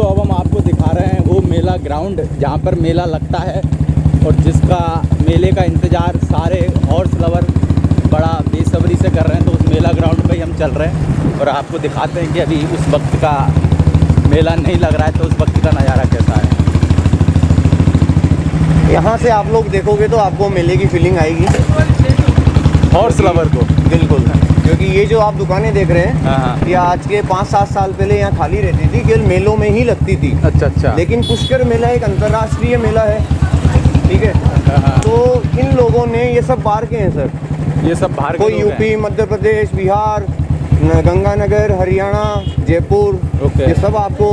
अब हम आपको दिखा रहे हैं वो मेला ग्राउंड जहाँ पर मेला लगता है और जिसका मेले का इंतज़ार सारे हॉर्स लवर बड़ा बेसब्री से कर रहे हैं। तो उस मेला ग्राउंड पे ही हम चल रहे हैं और आपको दिखाते हैं कि अभी उस वक्त का मेला नहीं लग रहा है तो उस वक्त का नज़ारा कैसा है। यहाँ से आप लोग देखोगे तो आपको मेले की फीलिंग आएगी हॉर्स लवर को। बिल्कुल, क्योंकि ये जो आप दुकानें देख रहे हैं ये आज के 5-7 साल पहले यहाँ खाली रहती थी, केवल मेलों में ही लगती थी। अच्छा। लेकिन पुष्कर मेला एक अंतर्राष्ट्रीय मेला है, ठीक है। तो इन लोगों ने ये सब बाहर के हैं सर, ये सब बाहर कोई यूपी, मध्य प्रदेश, बिहार, गंगानगर, हरियाणा, जयपुर, ये सब आपको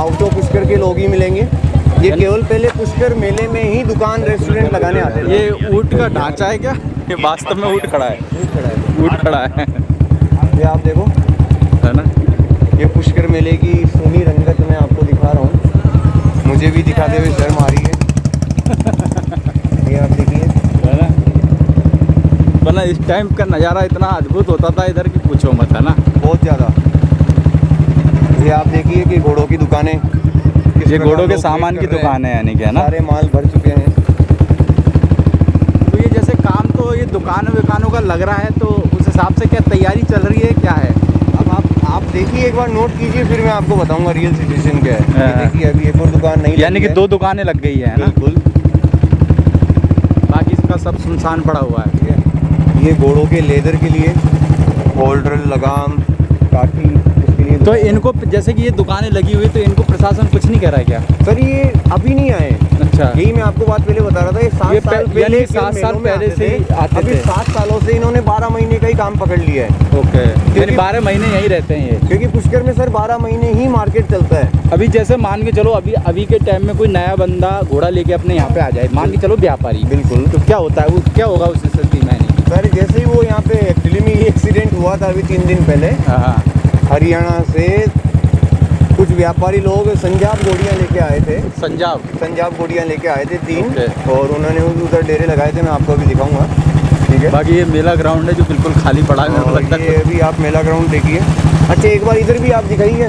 आउट ऑफ पुष्कर के लोग ही मिलेंगे। ये केवल पहले पुष्कर मेले में ही दुकान रेस्टोरेंट लगाने आते थे। ये ऊँट का ढांचा है क्या? ये वास्तव में ऊँट खड़ा है। ऊँट खड़ा है। ये आप देखो, है ना, ये पुष्कर मेले की सोनी रंगत मैं आपको दिखा रहा हूँ, मुझे भी दिखाते हुए शर्म आ रही है। ये आप देखिए, है ना, वरना इस टाइम का नज़ारा इतना अद्भुत होता था इधर की पूछो मत, है ना, बहुत ज़्यादा। ये आप देखिए कि घोड़ों की दुकानें, ये घोड़ों के सामान की दुकान है, यानी कि, है ना, सारे माल भर चुके हैं। तो ये जैसे काम तो ये दुकानों का लग रहा है, तो उस हिसाब से क्या तैयारी चल रही है, क्या है? अब आप देखिए, एक बार नोट कीजिए, फिर मैं आपको बताऊंगा रियल सिचुएशन क्या है। ये देखिए, अभी एक और दुकान नहीं, यानी कि 2 दुकानें लग गई है ना, बिल्कुल, बाकी इसका सब सुनसान पड़ा हुआ है। ठीक है। ये घोड़ों के लेदर के लिए होल्डर, लगाम, काठी, उसके लिए। तो इनको जैसे कि ये दुकानें लगी हुई, तो इनको प्रशासन कुछ नहीं कह रहा है क्या? सर ये अभी नहीं आए। अच्छा, यही मैं आपको बात पहले बता रहा था, ये 7 साल पहले, 7 साल पहले से ही आते अभी थे। 7 सालों से इन्होंने 12 महीने का ही काम पकड़ लिया है। ओके, यानी 12 महीने यहीं रहते हैं ये, क्योंकि पुष्कर में सर 12 महीने ही मार्केट चलता है। अभी जैसे मान के चलो, अभी के टाइम में कोई नया बंदा घोड़ा लेके अपने यहाँ पे आ जाए, मान के चलो व्यापारी, बिल्कुल, तो क्या होता है, वो क्या होगा उस स्थिति में? सर जैसे ही वो यहाँ पे एक्चुअली में ये एक्सीडेंट हुआ था अभी 3 दिन पहले, हरियाणा से कुछ व्यापारी लोग संजाब घोड़ियाँ लेके आए थे। संजाब घोड़ियाँ लेके आए थे 3, और उन्होंने उधर डेरे लगाए थे, मैं आपको अभी दिखाऊंगा, ठीक है। बाकी ये मेला ग्राउंड है जो बिल्कुल खाली पड़ा है, मेरे को लगता है। ये अभी आप मेला ग्राउंड देखिए। अच्छा, एक बार इधर भी आप दिखाइए,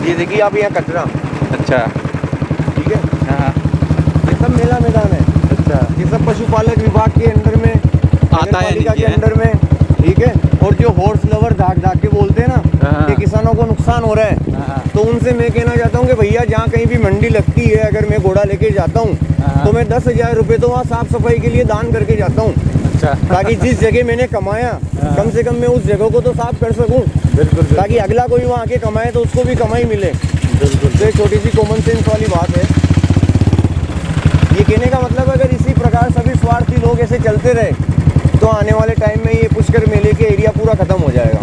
ये देखिए आप, यहाँ कचरा। अच्छा, ठीक है, ये सब मेला मैदान है। अच्छा, ये सब पशुपालक विभाग के अंडर में आता है, के अंडर में, ठीक है। और जो हॉर्स लवर धाक के बोलते हैं ना कि किसानों को नुकसान हो रहा है, तो उनसे मैं कहना चाहता हूँ कि भैया जहाँ कहीं भी मंडी लगती है, अगर मैं घोड़ा लेके जाता हूँ तो मैं 10,000 रुपये तो वहाँ साफ सफाई के लिए दान करके जाता हूँ। अच्छा, ताकि जिस जगह मैंने कमाया कम से कम मैं उस जगह को तो साफ कर सकूँ, बिल्कुल, ताकि अगला कोई वहाँ आके कमाए तो उसको भी कमाई मिले। बिल्कुल, तो एक छोटी सी कॉमन सेंस वाली बात है। ये कहने का मतलब, अगर इसी प्रकार सभी स्वार्थी लोग ऐसे चलते रहे तो आने वाले टाइम में ये पुष्कर मेले के एरिया पूरा ख़त्म हो जाएगा।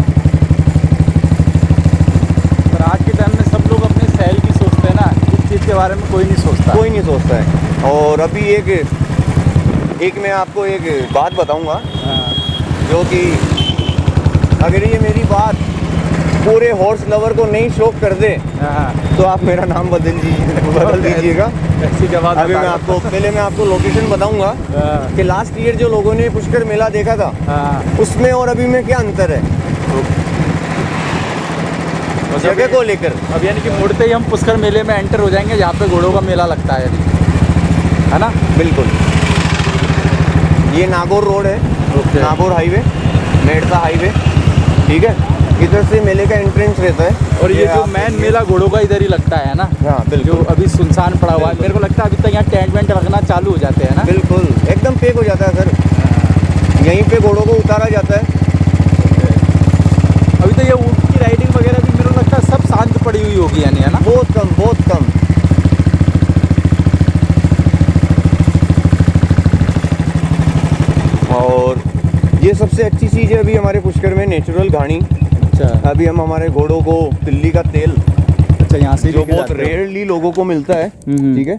पर आज के टाइम में सब लोग अपने सेल की सोचते हैं ना, इस चीज़ के बारे में कोई नहीं सोचता है। और अभी एक मैं आपको एक बात बताऊंगा, जो कि अगर ये मेरी बात पूरे हॉर्स लवर को नहीं शौक कर दे तो आप मेरा नाम बदल दीजिएगा। अभी मैं आपको लोकेशन बताऊंगा कि लास्ट ईयर जो लोगों ने पुष्कर मेला देखा था, उसमें और अभी में क्या अंतर है जगह को लेकर। अब यानी कि मुड़ते ही हम पुष्कर मेले में एंटर हो जाएंगे, जहाँ पे घोड़ों का मेला लगता है, है ना? बिल्कुल, ये नागौर रोड है, नागौर हाईवे, मेड़ता हाईवे, ठीक है। इधर से मेले का एंट्रेंस रहता है, और ये जो मेन मेला घोड़ों का इधर ही लगता है ना? हाँ, बिल्कुल। जो अभी सुनसान पड़ा हुआ है, मेरे को लगता है अभी तक यहाँ टेंट वेंट रखना चालू हो जाते हैं ना? बिल्कुल, एकदम पैक हो जाता है सर, यहीं पे घोड़ों को उतारा जाता है। अभी तो ये ऊँट की राइडिंग वगैरह भी मेरे को लगता है सब शांत पड़ी हुई होगी, यानी, है ना? बहुत कम। और ये सबसे अच्छी चीज़ है अभी हमारे पुष्कर में, नेचुरल घानी। अच्छा, अभी हम हमारे घोड़ों को तिल्ली का तेल, अच्छा, यहाँ से जो बहुत रेयरली लोगों को मिलता है, ठीक है,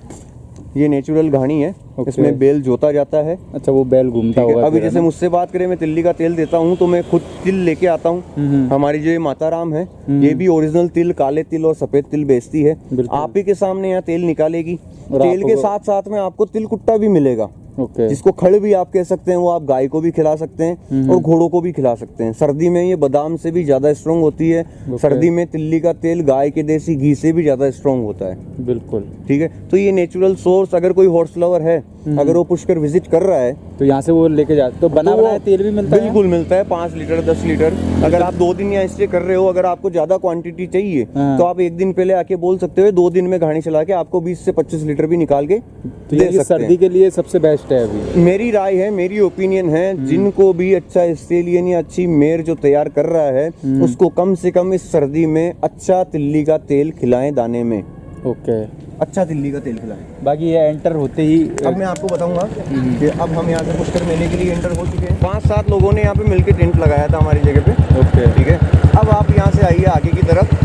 ये नेचुरल घानी है, इसमें बैल जोता जाता है। अच्छा, वो बैल घूमता होगा। अभी जैसे मुझसे बात करें, मैं तिल्ली का तेल देता हूँ तो मैं खुद तिल लेके आता हूँ। हमारी जो ये माता राम है, ये भी ओरिजिनल तिल, काले तिल और सफेद तिल बेचती है। आप ही के सामने यहाँ तेल निकालेगी, तेल के साथ साथ में आपको तिल कुट्टा भी मिलेगा। ओके। जिसको खड़ भी आप कह सकते हैं, वो आप गाय को भी खिला सकते हैं और घोड़ों को भी खिला सकते हैं। सर्दी में ये बादाम से भी ज्यादा स्ट्रॉन्ग होती है। सर्दी में तिल्ली का तेल गाय के देसी घी से भी ज्यादा स्ट्रॉन्ग होता है। बिल्कुल ठीक है, तो ये नेचुरल सोर्स, अगर कोई हॉर्स लवर है, अगर वो पुष्कर विजिट कर रहा है तो यहाँ से वो लेके जा, तो बना बनाया तेल भी मिलता है? बिल्कुल मिलता है, 5 लीटर 10 लीटर। अगर आप 2 दिन यहाँ स्टे कर रहे हो, अगर आपको ज्यादा क्वांटिटी चाहिए तो आप 1 दिन पहले आके बोल सकते हो, 2 दिन में गाड़ी चला के आपको 20 से 25 लीटर भी निकाल के तो दे ये सकते सर्दी हैं। के लिए सबसे बेस्ट है अभी। मेरी राय है, मेरी ओपिनियन है, जिनको भी अच्छा स्टेलियन या अच्छी मेयर जो तैयार कर रहा है उसको कम से कम इस सर्दी में अच्छा तिल्ली का तेल खिलाएं दाने में। ओके, अच्छा तिल्ली का तेल खिलाएं। बाकी ये एंटर होते ही अब मैं आपको बताऊंगा कि अब हम यहाँ से पुष्कर मेले के लिए एंटर हो चुके हैं। 5-7 लोगों ने यहाँ पे मिलके टेंट लगाया था हमारी जगह पे। ओके, ठीक है, अब आप यहाँ से आइए आगे की तरफ।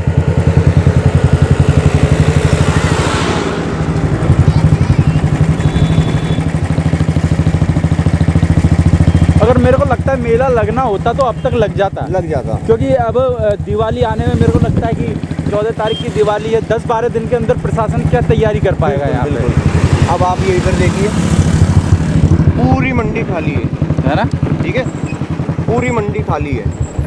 अगर मेरे को लगता है मेला लगना होता तो अब तक लग जाता, क्योंकि अब दिवाली आने में मेरे को लगता है कि 14 तारीख की दिवाली है, 10-12 दिन के अंदर प्रशासन क्या तैयारी कर पाएगा यहाँ पे। अब आप ये इधर देखिए, पूरी मंडी खाली है ना? ठीक है, पूरी मंडी खाली है,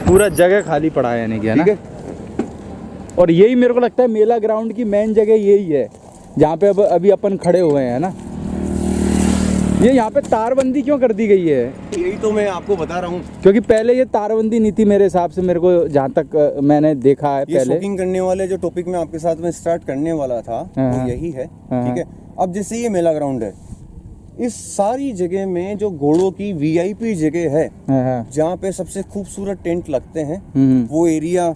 पूरा जगह खाली पड़ा है, यानी कि है ना? ठीक है, और यही मेरे को लगता है मेला ग्राउंड की मेन जगह यही है जहाँ पे अब अभी अपन खड़े हुए हैं ना। ये यहाँ पे तारबंदी क्यों कर दी गई है? यही तो मैं आपको बता रहा हूँ, क्योंकि पहले ये तारबंदी नहीं थी मेरे हिसाब से, मेरे को जहाँ तक मैंने देखा है। ये पहले शॉकिंग करने वाले जो टॉपिक मैं आपके साथ में स्टार्ट करने वाला था वो यही है। ठीक है, अब जैसे ये मेला ग्राउंड है, इस सारी जगह में जो घोड़ों की वीआईपी जगह है, जहाँ पे सबसे खूबसूरत टेंट लगते हैं, वो एरिया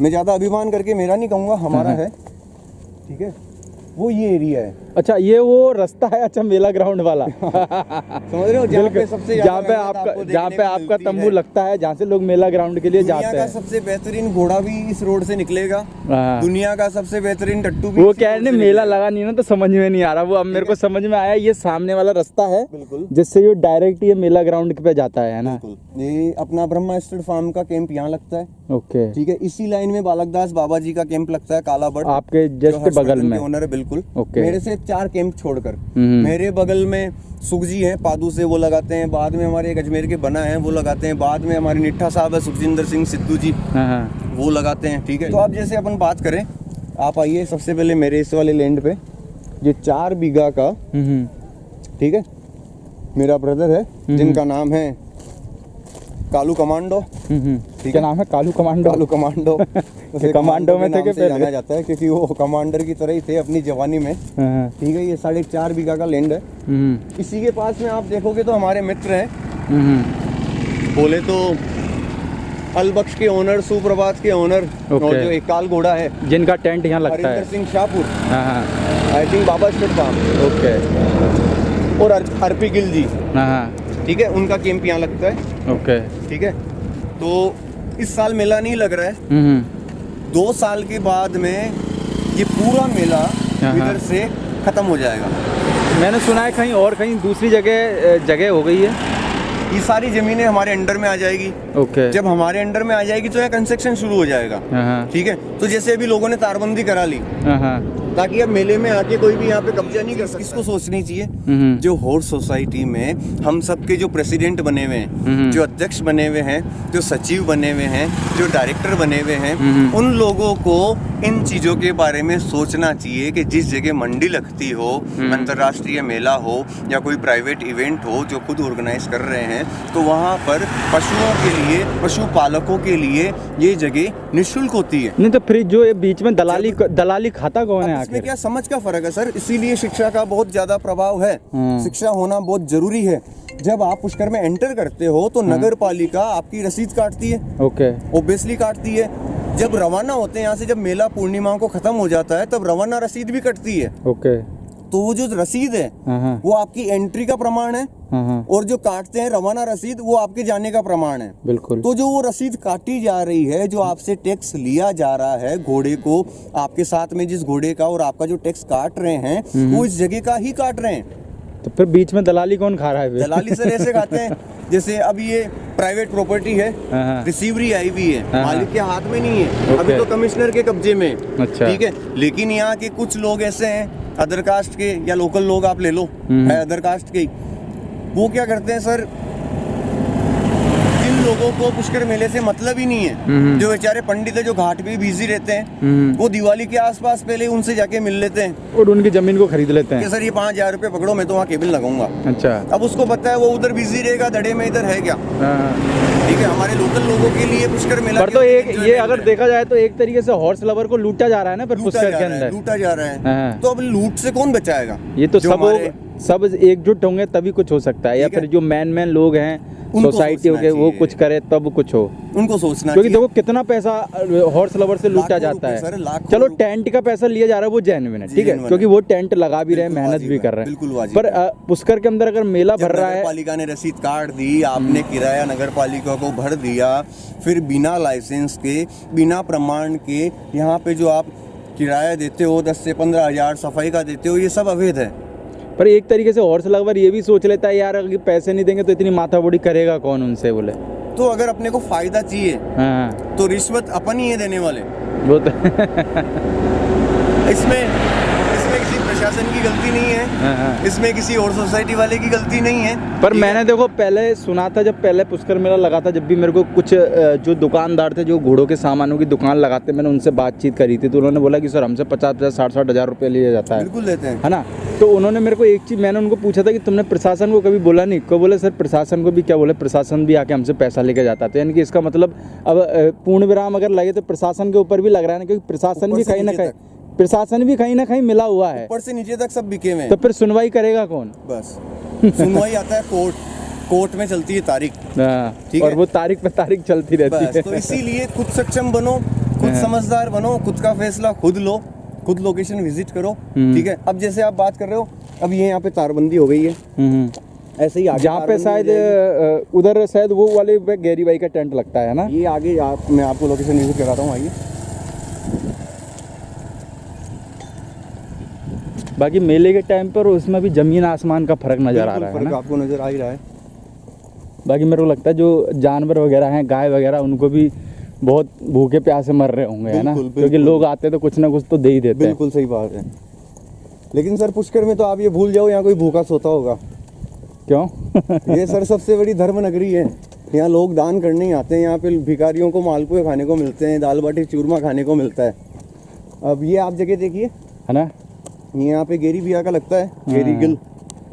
मैं ज्यादा अभिमान करके मेरा नहीं कहूँगा, हमारा है। ठीक है, वो ये एरिया है। अच्छा, ये वो रास्ता है, अच्छा मेला ग्राउंड वाला समझ रहे हो, जहाँ पे सबसे जहाँ पे आपका तंबू लगता है, जहाँ से लोग मेला ग्राउंड के लिए जाते हैं। दुनिया का सबसे बेहतरीन घोड़ा भी इस रोड से निकलेगा, दुनिया का सबसे बेहतरीन टट्टू भी। वो क्या है, मेला लगा नहीं ना तो समझ में नहीं आ रहा, वो अब मेरे को समझ में आया। ये सामने वाला रास्ता है बिल्कुल, जिससे ये डायरेक्ट ये मेला ग्राउंड पे जाता है ना। ये अपना ब्रह्मास्त्र फार्म का कैंप यहाँ लगता है। ओके, ठीक है, इसी लाइन में बालकदास बाबा जी का कैंप लगता है, कालाबड़ आपके जस्ट बगल में ओनर है। बिल्कुल, ओके। मेरे से 4 कैंप छोड़कर मेरे बगल में सुखजी हैं पादू से, वो लगाते हैं। बाद में हमारे एक अजमेर के बना है, वो लगाते हैं। बाद में हमारे निट्ठा साहब है, सुखजिंदर सिंह सिद्धू जी, वो लगाते हैं। ठीक है, तो अब जैसे अपन बात करें, आप आइए सबसे पहले मेरे इस वाले लैंड पे, ये 4 बीघा का, ठीक है, मेरा ब्रदर है जिनका नाम है कालू कमांडो। क्या नाम है? Kalu commando. Kalu commando commando में थे, जाना जाता है क्योंकि वो कमांडर की तरह ही थे अपनी जवानी में। ठीक है, ये 4.5 बीघा का लैंड है। इसी के पास में आप देखोगे तो हमारे मित्र हैं, बोले तो अलबख्श के ओनर, सुप्रभात के ओनर, और जो एक काल घोड़ा है जिनका टेंट यहाँ लगता है, Harinder Singh Shahpur, I think Baba state farm. Okay, और आरपी गिल जी, ठीक है, उनका कैंप यहाँ लगता है। ओके, ठीक है, तो इस साल मेला नहीं लग रहा है। 2 साल के बाद में ये पूरा मेला इधर से खत्म हो जाएगा। मैंने सुना है कहीं और कहीं दूसरी जगह हो गई है। ये सारी जमीनें हमारे अंडर में आ जाएगी। ओके, जब हमारे अंडर में आ जाएगी तो यहाँ कंस्ट्रक्शन शुरू हो जाएगा। ठीक है, तो जैसे अभी लोगों ने तारबंदी करा ली, ताकि अब मेले में आके कोई भी यहाँ पे कब्जा नहीं कर सकता। इसको सोचनी चाहिए, जो हॉर्स सोसाइटी में हम सबके जो प्रेसिडेंट बने हुए हैं, जो अध्यक्ष बने हुए हैं, जो सचिव बने हुए हैं, जो डायरेक्टर बने हुए हैं, उन लोगों को इन चीजों के बारे में सोचना चाहिए कि जिस जगह मंडी लगती हो, अंतर्राष्ट्रीय मेला हो या कोई प्राइवेट इवेंट हो जो खुद ऑर्गेनाइज कर रहे हैं, तो वहाँ पर पशुओं के लिए, पशुपालकों के लिए ये जगह निःशुल्क होती है। नहीं तो फिर जो ये बीच में दलाली खाता कौन है? इसमें क्या समझ का फर्क है सर, इसीलिए शिक्षा का बहुत ज्यादा प्रभाव है। शिक्षा होना बहुत जरूरी है। जब आप पुष्कर में एंटर करते हो तो नगर पालिका आपकी रसीद काटती है। ओके, ऑब्वियसली काटती है। जब रवाना होते हैं यहाँ से, जब मेला पूर्णिमा को खत्म हो जाता है, तब रवाना रसीद भी कटती है। ओके, तो वो जो रसीद है वो आपकी एंट्री का प्रमाण है, और जो काटते हैं रवाना रसीद वो आपके जाने का प्रमाण है। बिल्कुल। तो जो वो रसीद काटी जा रही है, जो आपसे टैक्स लिया जा रहा है घोड़े को, आपके साथ में जिस घोड़े का और आपका जो टैक्स काट रहे हैं, वो इस जगह का ही काट रहे हैं। तो फिर बीच में दलाली कौन खा रहा है? दलाली सर ऐसे खाते हैं जैसे अब ये प्राइवेट प्रॉपर्टी है, रिसीवरी आई हुई है, मालिक के हाथ में नहीं है, अभी तो कमिश्नर के कब्जे में। अच्छा, ठीक है, लेकिन यहाँ के कुछ लोग ऐसे हैं, अदर कास्ट के या लोकल लोग आप ले लो, है अदर कास्ट के, वो क्या करते हैं सर, जिन लोगों को पुष्कर मेले से मतलब ही नहीं है, जो बेचारे पंडित है जो घाट पे बिजी रहते हैं, वो दिवाली के आसपास पहले उनसे जाके मिल लेते हैं और उनकी जमीन को खरीद लेते हैं कि सर ये 5,000 रुपये पकड़ो, मैं तो वहाँ केबल लगाऊंगा। अच्छा। अब उसको पता है वो उधर बिजी रहेगा, धड़े में इधर है क्या। ठीक है, हमारे लोकल लोगों के लिए पुष्कर मेला पर तो एक ये अगर देखा जाए तो एक तरीके से हॉर्स लवर को लूटा जा रहा है ना, पर पुष्कर के अंदर लूटा जा रहा है। तो अब लूट से कौन बचाएगा? ये तो सब एकजुट होंगे तभी कुछ हो सकता है, या फिर जो मैन लोग हैं सोसाइटी हो गए वो कुछ करे तब कुछ हो, उनको सोचना। क्योंकि देखो कितना पैसा हॉर्स लवर से लूटा जाता है। चलो टेंट का पैसा लिया जा रहा है वो जेन्युइन है, ठीक है, क्योंकि वो टेंट लगा भी रहे हैं, मेहनत भी कर रहे हैं, पर पुष्कर के अंदर अगर मेला भर रहा है, पालिका ने रसीद काट दी, आपने किराया नगर पालिका को भर दिया, फिर बिना लाइसेंस के बिना प्रमाण के यहाँ पे जो आप किराया देते हो 10 से 15 हज़ार सफाई का देते हो, ये सब अवैध है। पर एक तरीके से हॉर्स लवर ये भी सोच लेता है यार अगर पैसे नहीं देंगे तो इतनी माथाबोड़ी करेगा कौन उनसे, बोले तो अगर अपने को फायदा चाहिए तो रिश्वत अपन ही है देने वाले। वो तो इसमें किसी प्रशासन की गलती नहीं है, इसमें किसी और सोसाइटी वाले की गलती नहीं है। पर मैंने देखो पहले सुना था, जब पहले पुष्कर मेला लगा था, जब भी मेरे को कुछ जो दुकानदार थे जो घोड़ों के सामानों की दुकान लगाते, मैंने उनसे बातचीत करी थी, तो उन्होंने बोला कि सर हमसे 50-50 60-60 हज़ार रुपये लिया जाता है। बिल्कुल लेते हैं, है ना। तो उन्होंने मेरे को एक चीज़, मैंने उनको पूछा था कि तुमने प्रशासन को कभी बोला नहीं? को बोले सर प्रशासन को भी क्या बोले, प्रशासन भी आके हमसे पैसा लेके जाता था। यानी कि इसका मतलब अब पूर्ण विराम अगर लगे तो प्रशासन के ऊपर भी लग रहा है ना, क्योंकि प्रशासन भी कहीं ना कहीं मिला हुआ है, ऊपर से नीचे तक सब बिके हुए हैं। तो फिर सुनवाई करेगा कौन? बस सुनवाई आता है कोर्ट में चलती है तारीख, ठीक है, और वो तारीख पे तारीख चलती रहती है। तो इसीलिए खुद सक्षम बनो, खुद समझदार बनो, खुद का फैसला खुद लो, खुद लोकेशन विजिट करो, ठीक है। अब जैसे आप बात कर रहे हो, अब ये यहाँ पे तारबंदी हो गई है, ऐसे ही आगे जहाँ पे शायद उधर शायद वो वाले गैरी भाई का टेंट लगता है ना, ये आगे मैं आपको लोकेशन विजिट कराता हूँ, आइए। बाकी मेले के टाइम पर उसमें भी जमीन आसमान का फर्क नजर आ रहा है ना, आपको नजर आ ही रहा है। बाकी मेरे को लगता है जो जानवर वगैरह हैं, गाय वगैरह, उनको भी बहुत भूखे प्यासे मर रहे होंगे, है ना, क्योंकि लोग आते तो कुछ ना कुछ तो दे ही देते हैं। बिल्कुल सही बात है। लेकिन सर पुष्कर में तो आप ये भूल जाओ यहाँ कोई भूखा सोता होगा। क्यों? ये सर सबसे बड़ी धर्म नगरी है, यहाँ लोग दान करने ही आते हैं, यहाँ पे भिखारियों को मालपुए खाने को मिलते हैं, दाल बाटी चूरमा खाने को मिलता है। अब ये आप जगह देखिए, है ना, यहाँ पे गेरी बिया का लगता है, गेरी गिल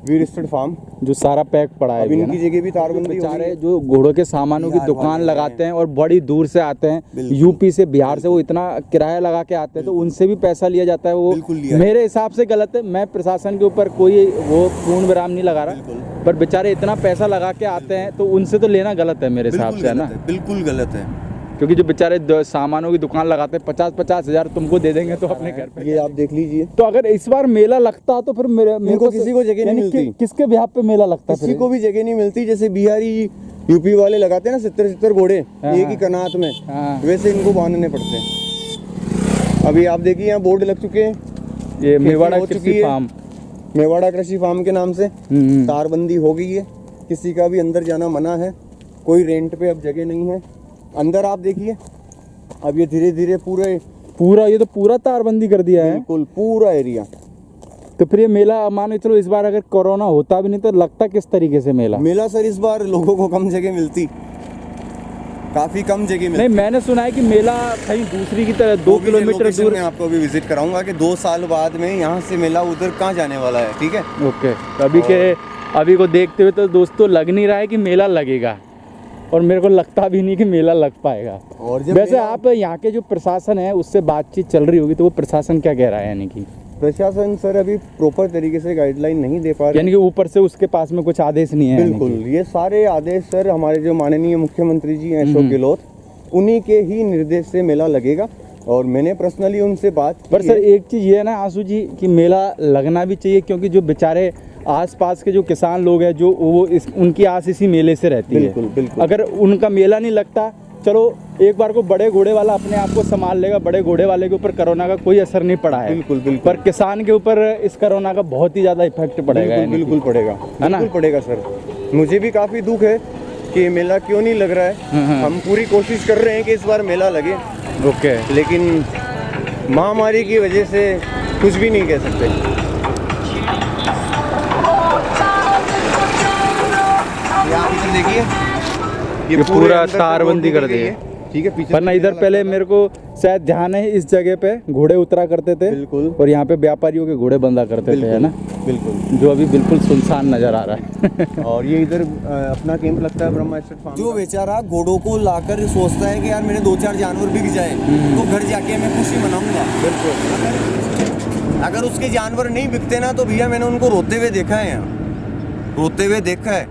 वीर स्टेट फार्म, जो सारा पैक पड़ा है। इनकी जगह भी तारबंदी, बेचारे जो घोड़ों के सामानों की दुकान लगाते हैं और बड़ी दूर से आते हैं, यूपी से बिहार से, वो इतना किराया लगा के आते हैं, तो उनसे भी पैसा लिया जाता है। वो मेरे हिसाब से गलत है। मैं प्रशासन के ऊपर कोई वो पूर्ण विराम नहीं लगा रहा, पर बेचारे इतना पैसा लगा के आते हैं तो उनसे तो लेना गलत है मेरे हिसाब से, है ना, बिल्कुल गलत है। क्योंकि जो बेचारे सामानों की दुकान लगाते हैं 50-50 हज़ार तुमको दे देंगे तो अपने घर पे, ये आप देख लीजिए। तो अगर इस बार मेला लगता तो फिर मेरे को किसी को जगह नहीं मिलती, किसके बिहाफ पे मेला लगता, किसी को भी जगह नहीं मिलती। जैसे बिहारी यूपी वाले लगाते हैं ना 70-70 घोड़े एक ही कनात में, वैसे इनको बांधने पड़ते हैं। अभी आप देखिए यहाँ बोर्ड लग चुके हैं, ये मेवाड़ा कृषि फार्म, मेवाड़ा कृषि फार्म के नाम से तारबंदी हो गई है, किसी का भी अंदर जाना मना है, कोई रेंट पे अब जगह नहीं है। अंदर आप देखिए, अब ये धीरे धीरे पूरा ये तो पूरा तारबंदी कर दिया है, बिल्कुल पूरा एरिया। तो फिर ये मेला मानो चलो इस बार अगर कोरोना होता भी नहीं तो लगता किस तरीके से मेला सर इस बार लोगों को कम जगह मिलती, काफी कम जगह मिलती। नहीं, मैंने सुना है कि मेला कहीं दूसरी की तरह 2 किलोमीटर दूर, मैं आपको भी विजिट कराऊंगा कि 2 साल बाद में यहाँ से मेला उधर कहाँ जाने वाला है, ठीक है। ओके, अभी को देखते हुए तो दोस्तों लग नहीं रहा है कि मेला लगेगा, और मेरे को लगता भी नहीं कि मेला लग पाएगा। और वैसे आप यहाँ के जो प्रशासन है उससे बातचीत चल रही होगी, तो वो प्रशासन क्या कह रहा है? यानी कि प्रशासन सर अभी प्रॉपर तरीके से गाइडलाइन नहीं दे पा रहा, यानी कि ऊपर से उसके पास में कुछ आदेश नहीं है। बिल्कुल, ये सारे आदेश सर हमारे जो माननीय मुख्यमंत्री जी हैं अशोक गहलोत, उन्हीं के ही निर्देश से मेला लगेगा। और मैंने पर्सनली उनसे बात की। पर सर एक चीज़ ये है ना आंसू जी कि मेला लगना भी चाहिए, क्योंकि जो बेचारे आसपास के जो किसान लोग हैं जो उनकी आस इसी मेले से रहती है। बिल्कुल। अगर उनका मेला नहीं लगता, चलो एक बार को बड़े घोड़े वाला अपने आप को संभाल लेगा, बड़े घोड़े वाले के ऊपर कोरोना का कोई असर नहीं पड़ा है। बिल्कुल। पर किसान के ऊपर इस कोरोना का बहुत ही ज़्यादा इफेक्ट पड़ेगा। बिल्कुल पड़ेगा, है ना, पड़ेगा सर। मुझे भी काफ़ी दुख है कि मेला क्यों नहीं लग रहा है। हम पूरी कोशिश कर रहे हैं कि इस बार मेला लगे, ओके, लेकिन महामारी की वजह से कुछ भी नहीं कह सकते। देखिए ये पूरे पूरा अंदर तक तारबंदी रोड कर दी गई है। ठीक है, पीछे वरना इधर पहले मेरे को शायद ध्यान है इस जगह पे घोड़े उतरा करते थे, बिल्कुल। और यहाँ पे व्यापारियों के घोड़े बंधा करते थे, है ना, बिल्कुल। जो अभी बिल्कुल सुनसान नजर आ रहा है। और ये इधर अपना कैंप लगता है ब्रह्मा एस्टेट फार्म। जो बेचारा घोड़ों को लाकर सोचता है कि यार मेरे 2-4 जानवर बिक जाए तो घर जाके मैं खुशी मनाऊंगा। बिल्कुल। अगर उसके जानवर नहीं बिकते ना तो भैया मैंने उनको रोते हुए देखा है, यहाँ रोते हुए देखा है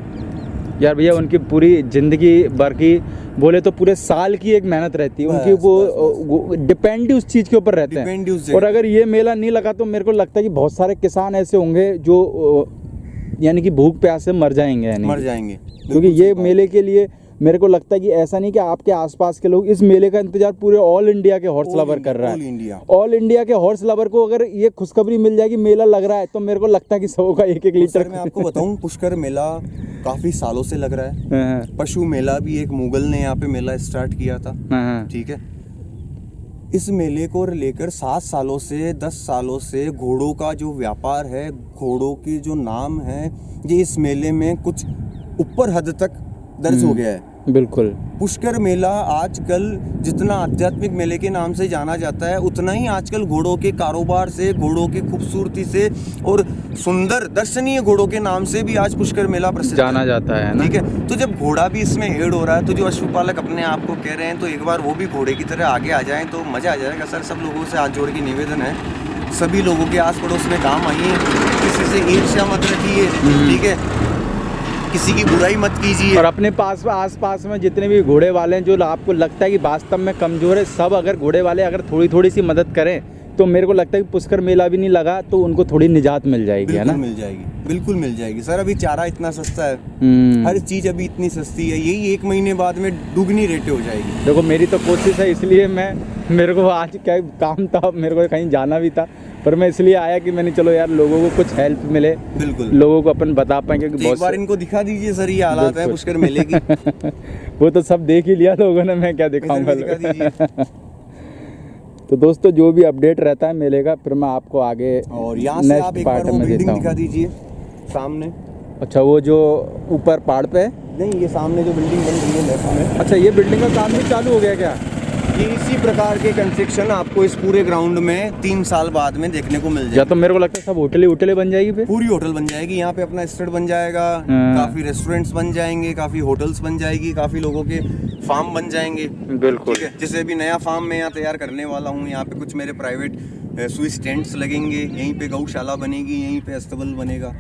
यार भैया, उनकी पूरी जिंदगी भर की बोले तो पूरे साल की एक मेहनत रहती है उनकी, वो डिपेंड ही उस चीज के ऊपर रहते हैं। और अगर ये मेला नहीं लगा तो मेरे को लगता है कि बहुत सारे किसान ऐसे होंगे जो यानी कि भूख प्यास से मर जाएंगे, यानी मर जाएंगे, क्योंकि ये मेले के लिए मेरे को लगता है कि ऐसा नहीं कि आपके आसपास के लोग, इस मेले का इंतजार पूरे ऑल इंडिया के हॉर्स लवर कर रहा है। ऑल इंडिया के हॉर्स लवर को अगर ये खुशखबरी मिल जाएगी मेला लग रहा है तो मेरे को लगता है कि सबों का 1-1 लीटर। मैं आपको बताऊं, पुष्कर मेला काफी सालों से लग रहा है। पशु मेला भी एक मुगल ने यहाँ पे मेला स्टार्ट किया था, ठीक है। इस मेले को लेकर 7 सालों से 10 सालों से घोड़ों का जो व्यापार है, घोड़ों की जो नाम है, ये इस मेले में कुछ ऊपर हद तक दर्ज हो गया है। बिल्कुल। पुष्कर मेला आजकल जितना आध्यात्मिक मेले के नाम से जाना जाता है, उतना ही आजकल घोड़ों के कारोबार से, घोड़ों की खूबसूरती से और सुंदर दर्शनीय घोड़ों के नाम से भी आज पुष्कर मेला प्रसिद्ध जाना जाता है ना? ठीक है। तो जब घोड़ा भी इसमें ऐड हो रहा है तो जो पशुपालक अपने आप को कह रहे हैं तो एक बार वो भी घोड़े की तरह आगे आ जाएं तो मजा आ जाएगा। सर, सब लोगों से हाथ जोड़ के निवेदन है, सभी लोगों के आस पड़ोस में काम आइए, किसी से ईर्ष्या मत रखिए, ठीक है, किसी की बुराई मत कीजिए। और अपने आस पास में जितने भी घोड़े वाले हैं जो आपको लगता है कि वास्तव में कमजोर है, सब अगर घोड़े वाले अगर थोड़ी सी मदद करें तो मेरे को लगता है कि पुष्कर मेला भी नहीं लगा तो उनको थोड़ी निजात मिल जाएगी, है ना? मिल जाएगी, बिल्कुल मिल जाएगी सर। अभी चारा इतना सस्ता है, हर चीज अभी इतनी सस्ती है, यही 1 महीने बाद में दुगनी रेटें हो जाएगी। देखो मेरी तो कोशिश है, इसलिए मेरे को आज क्या काम था, मेरे को कहीं जाना भी था, पर मैं इसलिए आया कि मैंने चलो यार लोगों को कुछ हेल्प मिले, बिल्कुल लोगों को अपन बता पाए, क्योंकि तो एक बार इनको दिखा दीजिए सर ये हालात है पुष्कर मेले की। वो तो सब देख ही लिया लोगों ने, मैं क्या दिखाऊंगा। तो दोस्तों जो भी अपडेट रहता है मेले का फिर मैं आपको आगे और यहाँ से आप एक बार वो बिल्डिंग दिखा दीजिए सामने। अच्छा, वो जो ऊपर पहाड़ पे है? नहीं, ये सामने जो बिल्डिंग बन रही है लेफ्ट में। अच्छा, ये बिल्डिंग का काम भी चालू हो गया क्या? ये इसी प्रकार के कंस्ट्रक्शन आपको इस पूरे ग्राउंड में 3 साल बाद में देखने को मिल जाएगा। या तो मेरे को लगता है सब होटलें बन जाएगी फिर? पूरी होटल बन जाएगी, यहाँ पे अपना स्टेट बन जाएगा, काफी रेस्टोरेंट्स बन जाएंगे, काफी होटल्स बन जाएगी, काफी लोगों के फार्म बन जाएंगे। बिल्कुल, ठीक है। जैसे अभी नया फार्म मैं यहाँ तैयार करने वाला हूँ, यहाँ पे कुछ मेरे प्राइवेट स्विस टेंट्स लगेंगे, यहीं पे गौशाला बनेगी, यहीं पे अस्तबल बनेगा,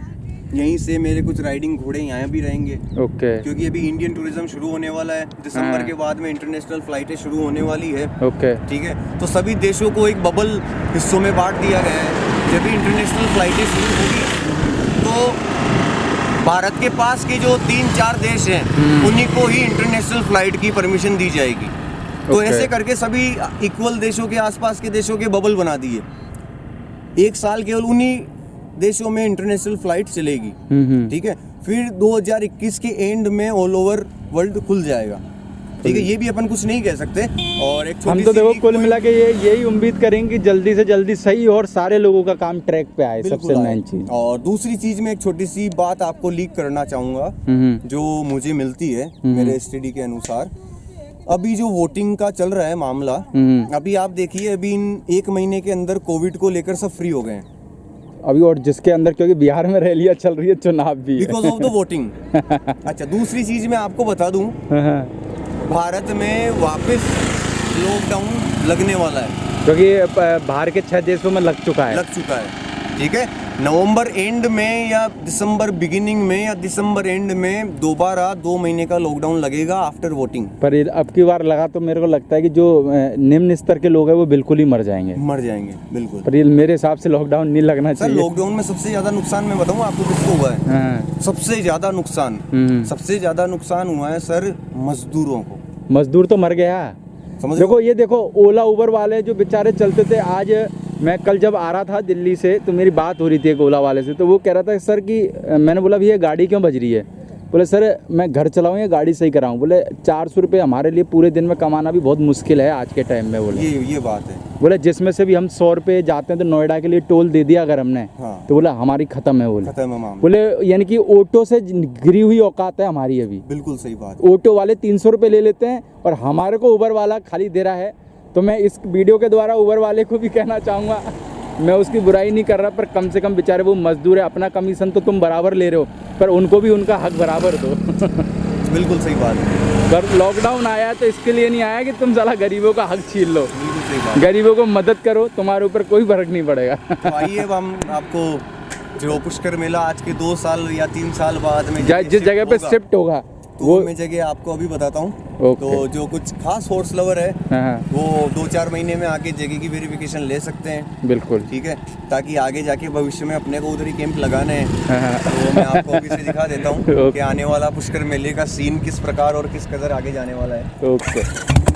यहीं से मेरे कुछ राइडिंग घोड़े यहाँ भी रहेंगे। ओके। क्योंकि अभी इंडियन टूरिज्म शुरू होने वाला है, दिसंबर के बाद में इंटरनेशनल फ्लाइटें शुरू होने वाली है। ओके, ठीक है। तो सभी देशों को एक बबल हिस्सों में बांट दिया गया है। जब भी इंटरनेशनल फ्लाइटें शुरू होगी तो भारत के पास के जो 3-4 देश हैं उन्हीं को ही इंटरनेशनल फ्लाइट की परमिशन दी जाएगी। तो ऐसे करके सभी इक्वल देशों के आसपास के देशों के बबल बना दिए। 1 साल केवल उन्हीं देशों में इंटरनेशनल फ्लाइट चलेगी, ठीक है। फिर 2021 के एंड में ऑल ओवर वर्ल्ड खुल जाएगा, ठीक है। ये भी अपन कुछ नहीं कह सकते। और एक हम तो देखो कुल मिला के यही उम्मीद करेंगे कि जल्दी से जल्दी सही और सारे लोगों का काम ट्रैक पे आए, सबसे मेन चीज। और दूसरी चीज में एक छोटी सी बात आपको लीक करना चाहूंगा जो मुझे मिलती है मेरे स्टडी के अनुसार। अभी जो वोटिंग का चल रहा है मामला, अभी आप देखिए, अभी इन 1 महीने के अंदर कोविड को लेकर सब फ्री हो गए हैं अभी, और जिसके अंदर क्योंकि बिहार में रैलियां चल रही है, चुनाव भी बिकॉज ऑफ द वोटिंग। अच्छा, दूसरी चीज मैं आपको बता दूं, भारत में वापस लॉकडाउन लगने वाला है, क्योंकि बाहर के 6 देशों में लग चुका है, ठीक है। नवंबर एंड में या दिसंबर बिगिनिंग में या दिसंबर एंड में दोबारा 2 महीने का लॉकडाउन लगेगा आफ्टर वोटिंग। पर अब की बार लगा तो मेरे को लगता है कि जो निम्न स्तर के लोग हैं वो बिल्कुल ही मर जाएंगे बिल्कुल। पर ये मेरे हिसाब से लॉकडाउन नहीं लगना चाहिए। सर, लॉकडाउन में सबसे ज्यादा नुकसान मैं बताऊं आपको किसको हुआ है? सबसे ज्यादा नुकसान हुआ है सर मजदूरों को। मजदूर तो मर गया। देखो ये देखो, ओला उबर वाले जो बेचारे चलते थे, आज मैं कल जब आ रहा था दिल्ली से तो मेरी बात हो रही थी एक ओला वाले से, तो वो कह रहा था सर कि मैंने बोला भैया गाड़ी क्यों बज रही है? बोले सर मैं घर चलाऊँ या गाड़ी सही कराऊँ? बोले 400 रुपये हमारे लिए पूरे दिन में कमाना भी बहुत मुश्किल है आज के टाइम में। बोले ये बात है। बोले जिसमें से भी हम 100 रुपये जाते हैं तो नोएडा के लिए टोल दे दिया अगर हमने, हाँ। तो बोला हमारी खत्म है। बोले खत्म है मामला। बोले यानी कि ऑटो से गिरी हुई औकात है हमारी अभी। बिल्कुल सही बात। ऑटो वाले 300 रुपये ले लेते हैं और हमारे को उबर वाला खाली दे रहा है। तो मैं इस वीडियो के द्वारा उबर वाले को भी कहना चाहूँगा, मैं उसकी बुराई नहीं कर रहा, पर कम से कम बेचारे वो मजदूर है, अपना कमीशन तो तुम बराबर ले रहे हो, पर उनको भी उनका हक बराबर दो। बिल्कुल सही बात है। पर लॉकडाउन आया तो इसके लिए नहीं आया कि तुम साला गरीबों का हक छीन लो। बिल्कुल सही बात। गरीबों को मदद करो, तुम्हारे ऊपर कोई फर्क नहीं पड़ेगा। तो आइए अब हम आपको जो पुष्कर मेला आज के 2 साल या 3 साल बाद में जिस जगह पे शिफ्ट होगा तो वो मैं जगह आपको अभी बताता हूँ। ओके। तो जो कुछ खास हॉर्स लवर है हाँ, वो 2-4 महीने में आके जगह की वेरिफिकेशन ले सकते हैं। बिल्कुल। ठीक है, ताकि आगे जाके भविष्य में अपने को उधर ही कैंप लगाने हैं। हाँ, तो मैं आपको अभी से दिखा देता हूँ ओके। कि आने वाला पुष्कर मेले का सीन किस प्रकार और किस कदर आगे जाने वाला है। ओके।